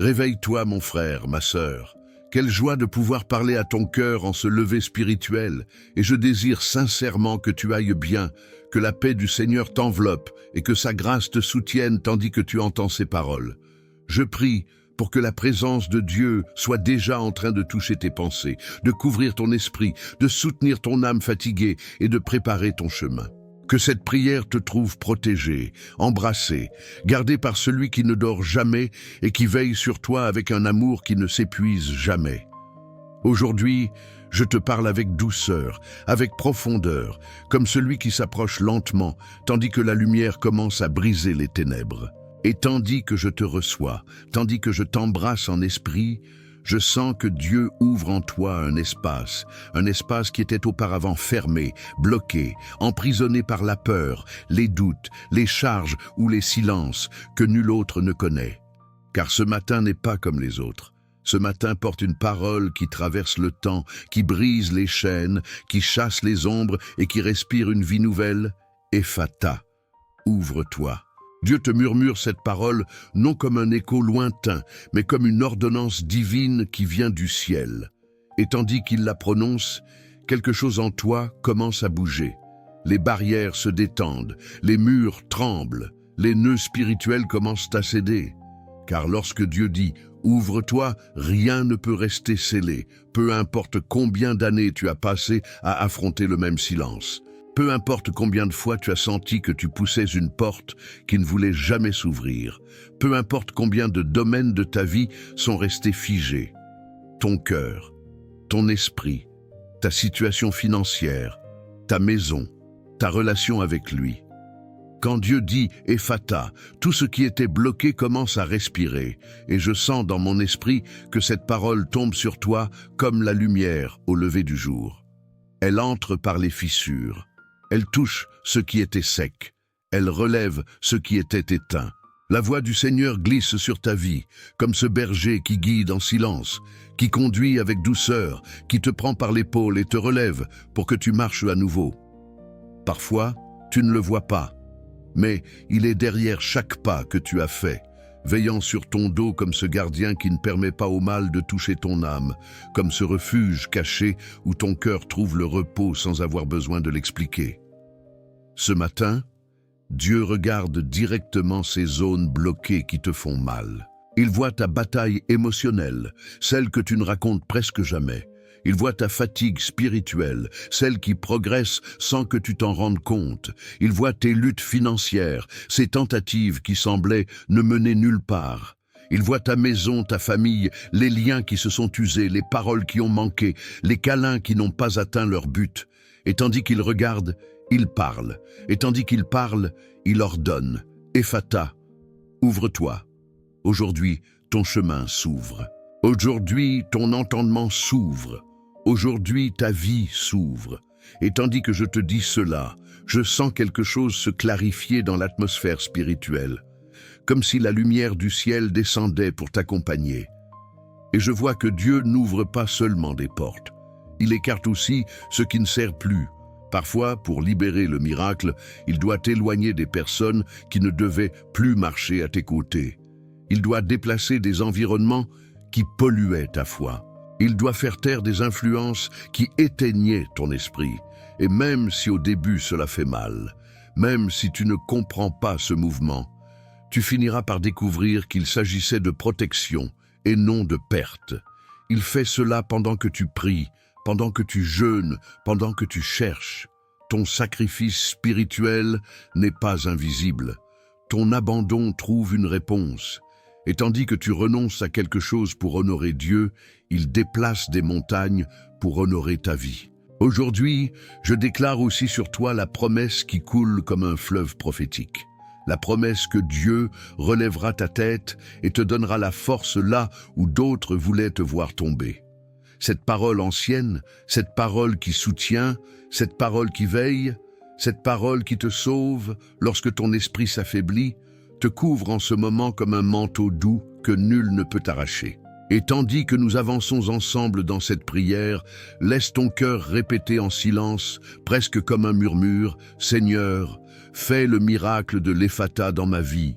Réveille-toi, mon frère, ma sœur. Quelle joie de pouvoir parler à ton cœur en ce lever spirituel, et je désire sincèrement que tu ailles bien, que la paix du Seigneur t'enveloppe et que sa grâce te soutienne tandis que tu entends ses paroles. Je prie pour que la présence de Dieu soit déjà en train de toucher tes pensées, de couvrir ton esprit, de soutenir ton âme fatiguée et de préparer ton chemin. Que cette prière te trouve protégé, embrassé, gardé par celui qui ne dort jamais et qui veille sur toi avec un amour qui ne s'épuise jamais. Aujourd'hui, je te parle avec douceur, avec profondeur, comme celui qui s'approche lentement, tandis que la lumière commence à briser les ténèbres. Et tandis que je te reçois, tandis que je t'embrasse en esprit, je sens que Dieu ouvre en toi un espace qui était auparavant fermé, bloqué, emprisonné par la peur, les doutes, les charges ou les silences que nul autre ne connaît. Car ce matin n'est pas comme les autres. Ce matin porte une parole qui traverse le temps, qui brise les chaînes, qui chasse les ombres et qui respire une vie nouvelle. Ephata, ouvre-toi. Dieu te murmure cette parole non comme un écho lointain, mais comme une ordonnance divine qui vient du ciel. Et tandis qu'il la prononce, quelque chose en toi commence à bouger. Les barrières se détendent, les murs tremblent, les nœuds spirituels commencent à céder. Car lorsque Dieu dit « Ouvre-toi », rien ne peut rester scellé, peu importe combien d'années tu as passé à affronter le même silence. Peu importe combien de fois tu as senti que tu poussais une porte qui ne voulait jamais s'ouvrir. Peu importe combien de domaines de ta vie sont restés figés. Ton cœur, ton esprit, ta situation financière, ta maison, ta relation avec lui. Quand Dieu dit « Ephata », tout ce qui était bloqué commence à respirer, et je sens dans mon esprit que cette parole tombe sur toi comme la lumière au lever du jour. Elle entre par les fissures. Elle touche ce qui était sec. Elle relève ce qui était éteint. La voix du Seigneur glisse sur ta vie, comme ce berger qui guide en silence, qui conduit avec douceur, qui te prend par l'épaule et te relève pour que tu marches à nouveau. Parfois, tu ne le vois pas, mais il est derrière chaque pas que tu as fait, veillant sur ton dos comme ce gardien qui ne permet pas au mal de toucher ton âme, comme ce refuge caché où ton cœur trouve le repos sans avoir besoin de l'expliquer. Ce matin, Dieu regarde directement ces zones bloquées qui te font mal. Il voit ta bataille émotionnelle, celle que tu ne racontes presque jamais. Il voit ta fatigue spirituelle, celle qui progresse sans que tu t'en rendes compte. Il voit tes luttes financières, ces tentatives qui semblaient ne mener nulle part. Il voit ta maison, ta famille, les liens qui se sont usés, les paroles qui ont manqué, les câlins qui n'ont pas atteint leur but. Et tandis qu'il regarde, il parle. Et tandis qu'il parle, il ordonne. Ephata, ouvre-toi. Aujourd'hui, ton chemin s'ouvre. Aujourd'hui, ton entendement s'ouvre. Aujourd'hui, ta vie s'ouvre. Et tandis que je te dis cela, je sens quelque chose se clarifier dans l'atmosphère spirituelle, comme si la lumière du ciel descendait pour t'accompagner. Et je vois que Dieu n'ouvre pas seulement des portes. Il écarte aussi ce qui ne sert plus. Parfois, pour libérer le miracle, il doit éloigner des personnes qui ne devaient plus marcher à tes côtés. Il doit déplacer des environnements qui polluaient ta foi. Il doit faire taire des influences qui éteignaient ton esprit. Et même si au début cela fait mal, même si tu ne comprends pas ce mouvement, tu finiras par découvrir qu'il s'agissait de protection et non de perte. Il fait cela pendant que tu pries, pendant que tu jeûnes, pendant que tu cherches. Ton sacrifice spirituel n'est pas invisible. Ton abandon trouve une réponse. Et tandis que tu renonces à quelque chose pour honorer Dieu, il déplace des montagnes pour honorer ta vie. Aujourd'hui, je déclare aussi sur toi la promesse qui coule comme un fleuve prophétique. La promesse que Dieu relèvera ta tête et te donnera la force là où d'autres voulaient te voir tomber. Cette parole ancienne, cette parole qui soutient, cette parole qui veille, cette parole qui te sauve lorsque ton esprit s'affaiblit, te couvre en ce moment comme un manteau doux que nul ne peut arracher. Et tandis que nous avançons ensemble dans cette prière, laisse ton cœur répéter en silence, presque comme un murmure, « Seigneur, fais le miracle de l'Ephata dans ma vie.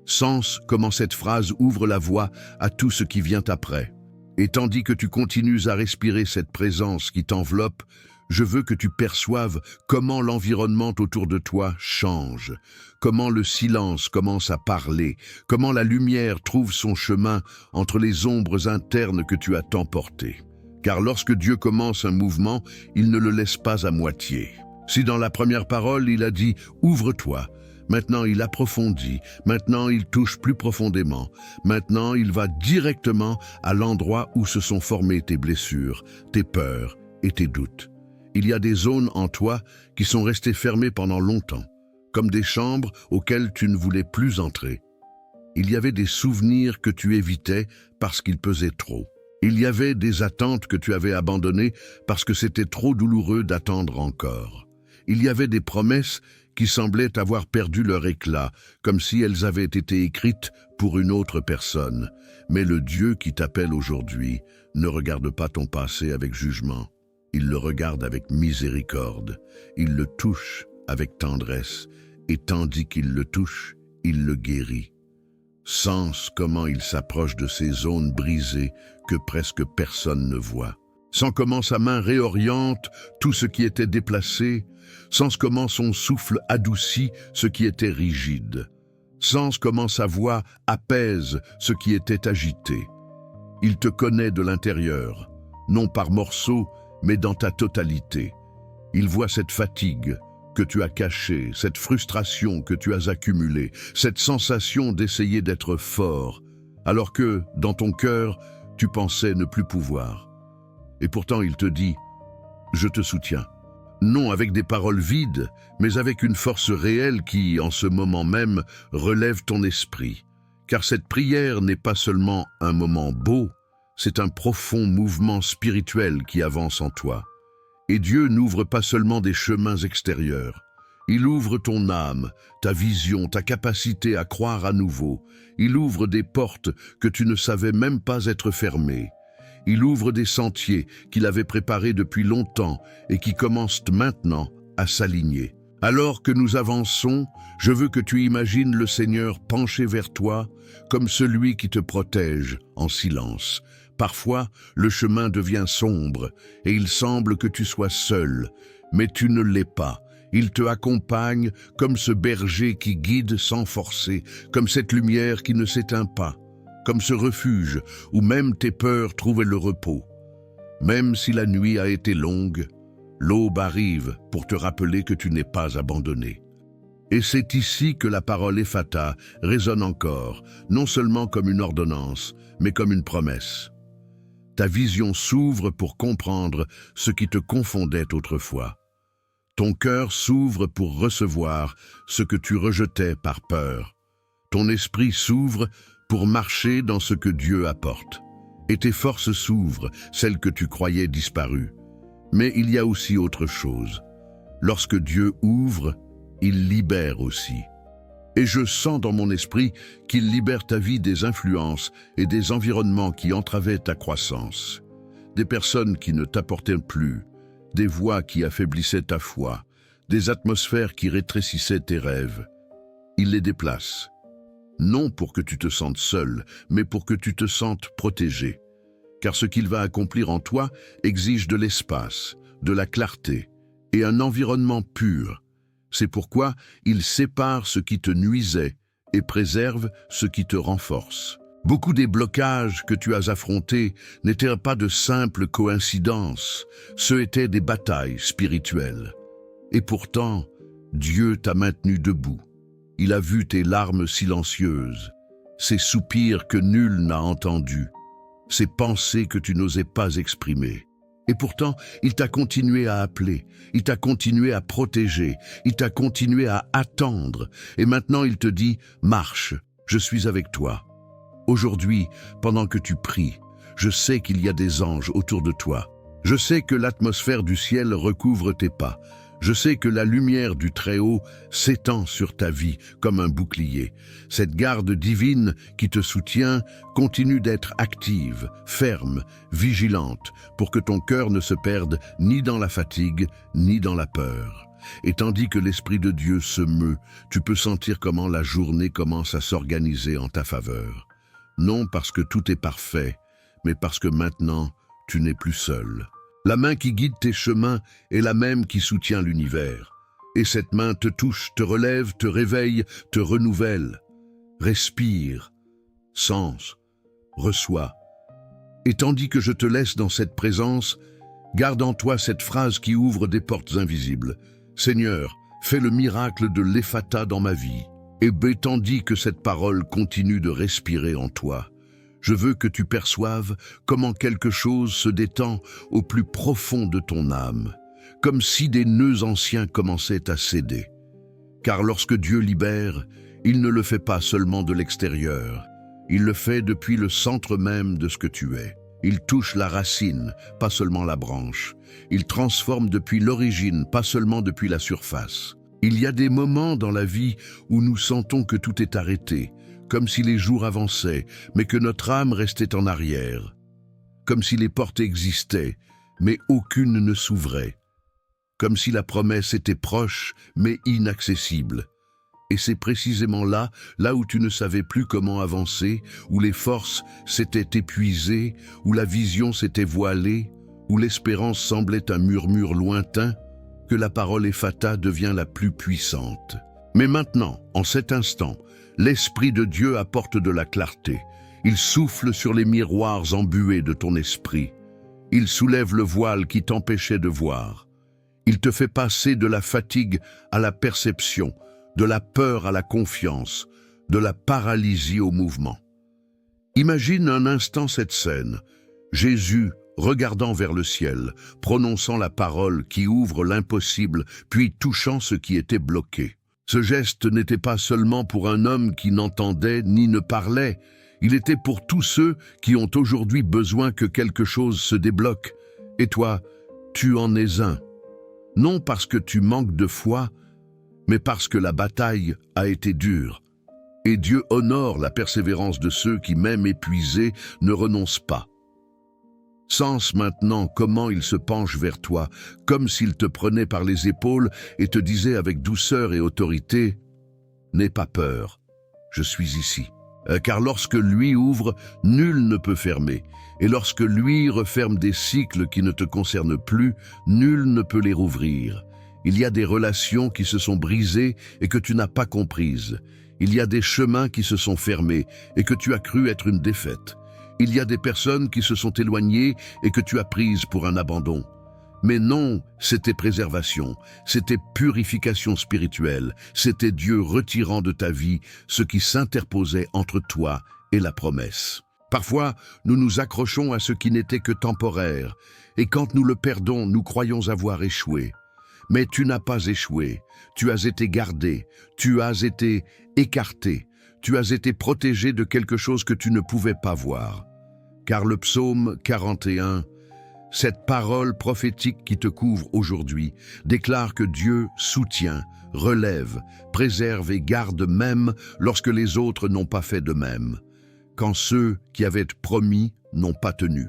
Sens comment cette phrase ouvre la voie à tout ce qui vient après. Et tandis que tu continues à respirer cette présence qui t'enveloppe, je veux que tu perçoives comment l'environnement autour de toi change, comment le silence commence à parler, comment la lumière trouve son chemin entre les ombres internes que tu as tant portées. Car lorsque Dieu commence un mouvement, il ne le laisse pas à moitié. Si dans la première parole, il a dit « Ouvre-toi », maintenant il approfondit, maintenant il touche plus profondément, maintenant il va directement à l'endroit où se sont formées tes blessures, tes peurs et tes doutes. Il y a des zones en toi qui sont restées fermées pendant longtemps, comme des chambres auxquelles tu ne voulais plus entrer. Il y avait des souvenirs que tu évitais parce qu'ils pesaient trop. Il y avait des attentes que tu avais abandonnées parce que c'était trop douloureux d'attendre encore. Il y avait des promesses qui semblaient avoir perdu leur éclat, comme si elles avaient été écrites pour une autre personne. Mais le Dieu qui t'appelle aujourd'hui ne regarde pas ton passé avec jugement. Il le regarde avec miséricorde, il le touche avec tendresse, et tandis qu'il le touche, il le guérit. Sens comment il s'approche de ces zones brisées que presque personne ne voit. Sens comment sa main réoriente tout ce qui était déplacé, sens comment son souffle adoucit ce qui était rigide, sens comment sa voix apaise ce qui était agité. Il te connaît de l'intérieur, non par morceaux, mais dans ta totalité. Il voit cette fatigue que tu as cachée, cette frustration que tu as accumulée, cette sensation d'essayer d'être fort, alors que, dans ton cœur, tu pensais ne plus pouvoir. Et pourtant il te dit « Je te soutiens ». Non avec des paroles vides, mais avec une force réelle qui, en ce moment même, relève ton esprit. Car cette prière n'est pas seulement un moment beau, c'est un profond mouvement spirituel qui avance en toi. Et Dieu n'ouvre pas seulement des chemins extérieurs. Il ouvre ton âme, ta vision, ta capacité à croire à nouveau. Il ouvre des portes que tu ne savais même pas être fermées. Il ouvre des sentiers qu'il avait préparés depuis longtemps et qui commencent maintenant à s'aligner. Alors que nous avançons, je veux que tu imagines le Seigneur penché vers toi comme celui qui te protège en silence. Parfois, le chemin devient sombre et il semble que tu sois seul, mais tu ne l'es pas. Il te accompagne comme ce berger qui guide sans forcer, comme cette lumière qui ne s'éteint pas, comme ce refuge où même tes peurs trouvaient le repos. Même si la nuit a été longue, l'aube arrive pour te rappeler que tu n'es pas abandonné. Et c'est ici que la parole Ephata résonne encore, non seulement comme une ordonnance, mais comme une promesse. Ta vision s'ouvre pour comprendre ce qui te confondait autrefois. Ton cœur s'ouvre pour recevoir ce que tu rejetais par peur. Ton esprit s'ouvre pour marcher dans ce que Dieu apporte. Et tes forces s'ouvrent, celles que tu croyais disparues. Mais il y a aussi autre chose. Lorsque Dieu ouvre, il libère aussi. Et je sens dans mon esprit qu'il libère ta vie des influences et des environnements qui entravaient ta croissance. Des personnes qui ne t'apportaient plus, des voix qui affaiblissaient ta foi, des atmosphères qui rétrécissaient tes rêves. Il les déplace. Non pour que tu te sentes seul, mais pour que tu te sentes protégé. Car ce qu'il va accomplir en toi exige de l'espace, de la clarté et un environnement pur. C'est pourquoi il sépare ce qui te nuisait et préserve ce qui te renforce. Beaucoup des blocages que tu as affrontés n'étaient pas de simples coïncidences, ce étaient des batailles spirituelles. Et pourtant, Dieu t'a maintenu debout. Il a vu tes larmes silencieuses, ces soupirs que nul n'a entendus, ces pensées que tu n'osais pas exprimer. Et pourtant, il t'a continué à appeler, il t'a continué à protéger, il t'a continué à attendre. Et maintenant, il te dit « Marche, je suis avec toi ». Aujourd'hui, pendant que tu pries, je sais qu'il y a des anges autour de toi. Je sais que l'atmosphère du ciel recouvre tes pas. Je sais que la lumière du Très-Haut s'étend sur ta vie comme un bouclier. Cette garde divine qui te soutient continue d'être active, ferme, vigilante, pour que ton cœur ne se perde ni dans la fatigue, ni dans la peur. Et tandis que l'Esprit de Dieu se meut, tu peux sentir comment la journée commence à s'organiser en ta faveur. Non parce que tout est parfait, mais parce que maintenant, tu n'es plus seul. La main qui guide tes chemins est la même qui soutient l'univers. Et cette main te touche, te relève, te réveille, te renouvelle. Respire, sens, reçois. Et tandis que je te laisse dans cette présence, garde en toi cette phrase qui ouvre des portes invisibles. Seigneur, fais le miracle de l'Ephata dans ma vie. Et tandis que cette parole continue de respirer en toi, je veux que tu perçoives comment quelque chose se détend au plus profond de ton âme, comme si des nœuds anciens commençaient à céder. Car lorsque Dieu libère, il ne le fait pas seulement de l'extérieur, il le fait depuis le centre même de ce que tu es. Il touche la racine, pas seulement la branche. Il transforme depuis l'origine, pas seulement depuis la surface. Il y a des moments dans la vie où nous sentons que tout est arrêté, comme si les jours avançaient, mais que notre âme restait en arrière. Comme si les portes existaient, mais aucune ne s'ouvrait. Comme si la promesse était proche, mais inaccessible. Et c'est précisément là où tu ne savais plus comment avancer, où les forces s'étaient épuisées, où la vision s'était voilée, où l'espérance semblait un murmure lointain, que la parole Ephata devient la plus puissante. Mais maintenant, en cet instant, l'Esprit de Dieu apporte de la clarté. Il souffle sur les miroirs embués de ton esprit. Il soulève le voile qui t'empêchait de voir. Il te fait passer de la fatigue à la perception, de la peur à la confiance, de la paralysie au mouvement. Imagine un instant cette scène. Jésus, regardant vers le ciel, prononçant la parole qui ouvre l'impossible, puis touchant ce qui était bloqué. Ce geste n'était pas seulement pour un homme qui n'entendait ni ne parlait, il était pour tous ceux qui ont aujourd'hui besoin que quelque chose se débloque. Et toi, tu en es un. Non parce que tu manques de foi, mais parce que la bataille a été dure. Et Dieu honore la persévérance de ceux qui, même épuisés, ne renoncent pas. Sens maintenant comment il se penche vers toi, comme s'il te prenait par les épaules et te disait avec douceur et autorité « N'aie pas peur, je suis ici ». Car lorsque lui ouvre, nul ne peut fermer. Et lorsque lui referme des cycles qui ne te concernent plus, nul ne peut les rouvrir. Il y a des relations qui se sont brisées et que tu n'as pas comprises. Il y a des chemins qui se sont fermés et que tu as cru être une défaite. Il y a des personnes qui se sont éloignées et que tu as prises pour un abandon. Mais non, c'était préservation, c'était purification spirituelle, c'était Dieu retirant de ta vie ce qui s'interposait entre toi et la promesse. Parfois, nous nous accrochons à ce qui n'était que temporaire, et quand nous le perdons, nous croyons avoir échoué. Mais tu n'as pas échoué, tu as été gardé, tu as été écarté, tu as été protégé de quelque chose que tu ne pouvais pas voir. Car le psaume 41, cette parole prophétique qui te couvre aujourd'hui, déclare que Dieu soutient, relève, préserve et garde même lorsque les autres n'ont pas fait de même. Quand ceux qui avaient promis n'ont pas tenu.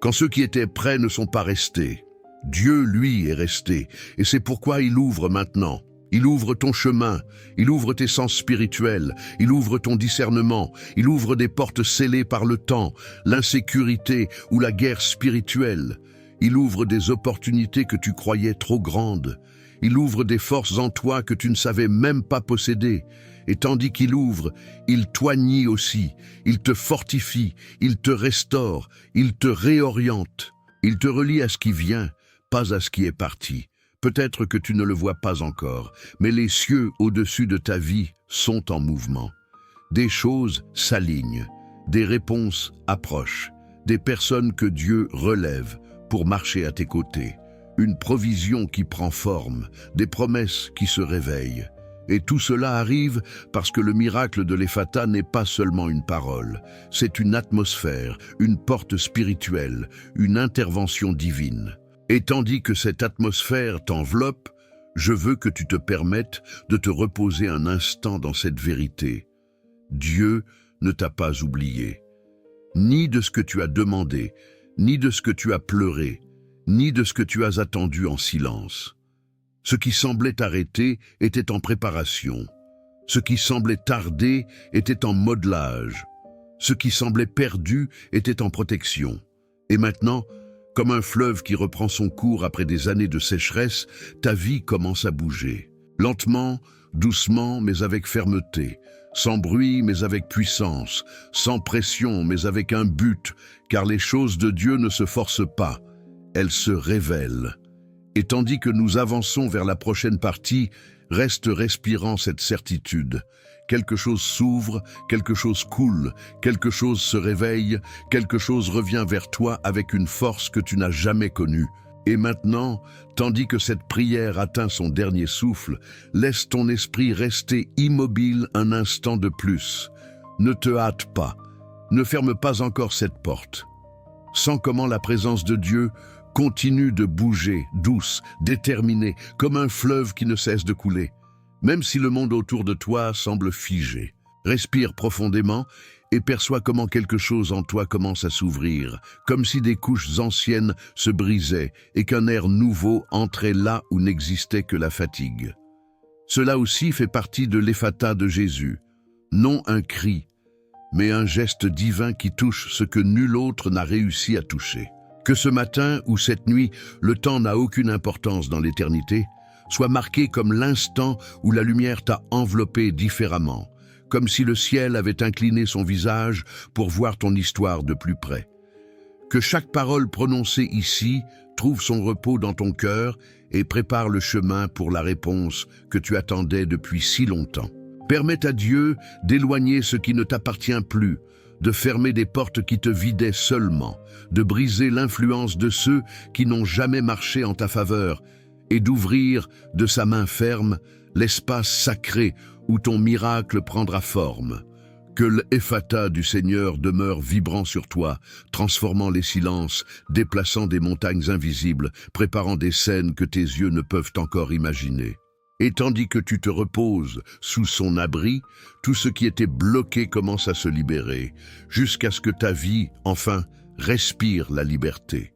Quand ceux qui étaient prêts ne sont pas restés. Dieu, lui, est resté, et c'est pourquoi il ouvre maintenant. Il ouvre ton chemin, il ouvre tes sens spirituels, il ouvre ton discernement, il ouvre des portes scellées par le temps, l'insécurité ou la guerre spirituelle. Il ouvre des opportunités que tu croyais trop grandes. Il ouvre des forces en toi que tu ne savais même pas posséder. Et tandis qu'il ouvre, il t'oignit aussi, il te fortifie, il te restaure, il te réoriente. Il te relie à ce qui vient, pas à ce qui est parti. Peut-être que tu ne le vois pas encore, mais les cieux au-dessus de ta vie sont en mouvement. Des choses s'alignent, des réponses approchent, des personnes que Dieu relève pour marcher à tes côtés, une provision qui prend forme, des promesses qui se réveillent. Et tout cela arrive parce que le miracle de l'Ephata n'est pas seulement une parole, c'est une atmosphère, une porte spirituelle, une intervention divine. Et tandis que cette atmosphère t'enveloppe, je veux que tu te permettes de te reposer un instant dans cette vérité. Dieu ne t'a pas oublié, ni de ce que tu as demandé, ni de ce que tu as pleuré, ni de ce que tu as attendu en silence. Ce qui semblait arrêté était en préparation. Ce qui semblait tarder était en modelage. Ce qui semblait perdu était en protection. Et maintenant, comme un fleuve qui reprend son cours après des années de sécheresse, ta vie commence à bouger. Lentement, doucement, mais avec fermeté. Sans bruit, mais avec puissance. Sans pression, mais avec un but. Car les choses de Dieu ne se forcent pas. Elles se révèlent. Et tandis que nous avançons vers la prochaine partie, reste respirant cette certitude. Quelque chose s'ouvre, quelque chose coule, quelque chose se réveille, quelque chose revient vers toi avec une force que tu n'as jamais connue. Et maintenant, tandis que cette prière atteint son dernier souffle, laisse ton esprit rester immobile un instant de plus. Ne te hâte pas, ne ferme pas encore cette porte. Sens comment la présence de Dieu continue de bouger, douce, déterminée, comme un fleuve qui ne cesse de couler. Même si le monde autour de toi semble figé, respire profondément et perçois comment quelque chose en toi commence à s'ouvrir, comme si des couches anciennes se brisaient et qu'un air nouveau entrait là où n'existait que la fatigue. Cela aussi fait partie de l'Ephata de Jésus, non un cri, mais un geste divin qui touche ce que nul autre n'a réussi à toucher. Que ce matin ou cette nuit, le temps n'a aucune importance dans l'éternité, soit marqué comme l'instant où la lumière t'a enveloppé différemment, comme si le ciel avait incliné son visage pour voir ton histoire de plus près. Que chaque parole prononcée ici trouve son repos dans ton cœur et prépare le chemin pour la réponse que tu attendais depuis si longtemps. Permets à Dieu d'éloigner ce qui ne t'appartient plus, de fermer des portes qui te vidaient seulement, de briser l'influence de ceux qui n'ont jamais marché en ta faveur, et d'ouvrir de sa main ferme l'espace sacré où ton miracle prendra forme. Que l'Ephata du Seigneur demeure vibrant sur toi, transformant les silences, déplaçant des montagnes invisibles, préparant des scènes que tes yeux ne peuvent encore imaginer. Et tandis que tu te reposes sous son abri, tout ce qui était bloqué commence à se libérer, jusqu'à ce que ta vie, enfin, respire la liberté.